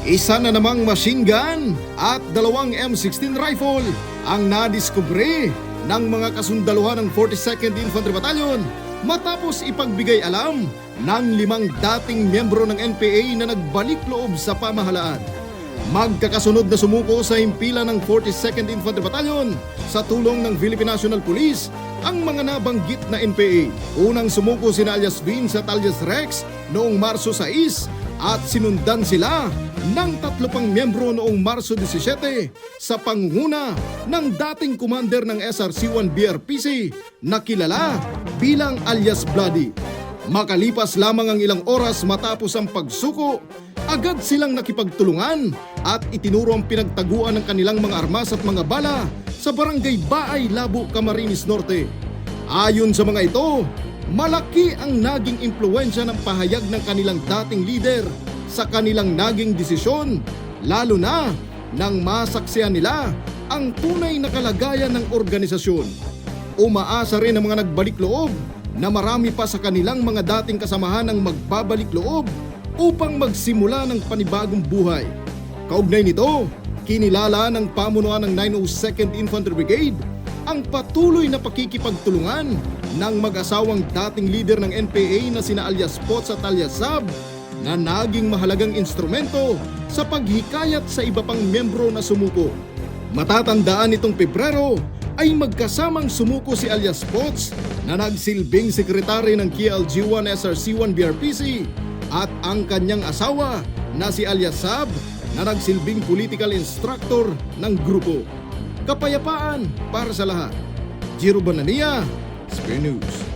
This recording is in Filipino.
Isa na namang machine gun at dalawang M16 rifle ang nadiskubre ng mga kasundaluhan ng 42nd Infantry Battalion matapos ipagbigay alam ng 5 dating miyembro ng NPA na nagbalik loob sa pamahalaan. Magkakasunod na sumuko sa himpilan ng 42nd Infantry Battalion sa tulong ng Philippine National Police ang mga nabanggit na NPA. Unang sumuko sina alias Vince at alias Rex noong Marso 6 at sinundan sila ng 3 pang miyembro noong Marso 17 sa pangunguna ng dating commander ng SRC-1 BRPC na kilala bilang alias Bloody. Makalipas lamang ang ilang oras matapos ang pagsuko, agad silang nakipagtulungan at itinuro ang pinagtaguan ng kanilang mga armas at mga bala sa barangay Baay, Labo, Camarines Norte. Ayon sa mga ito, malaki ang naging impluwensya ng pahayag ng kanilang dating leader sa kanilang naging desisyon, lalo na nang masaksihan nila ang tunay na kalagayan ng organisasyon. Umaasa rin ang mga nagbalik loob na marami pa sa kanilang mga dating kasamahan ang magbabalik loob upang magsimula ng panibagong buhay. Kaugnay nito, kinilala ng pamunuan ng 902nd Infantry Brigade ang patuloy na pakikipagtulungan ng mag-asawang dating leader ng NPA na sina alias Potts at alias Sab na naging mahalagang instrumento sa paghikayat sa iba pang miyembro na sumuko. Matatandaan itong Pebrero ay magkasamang sumuko si alias Potts na nagsilbing sekretary ng KLG-1 SRC-1 BRPC at ang kanyang asawa na si alias Sab na nagsilbing political instructor ng grupo. Kapayapaan para sa lahat. Jiro Banania, Spare News.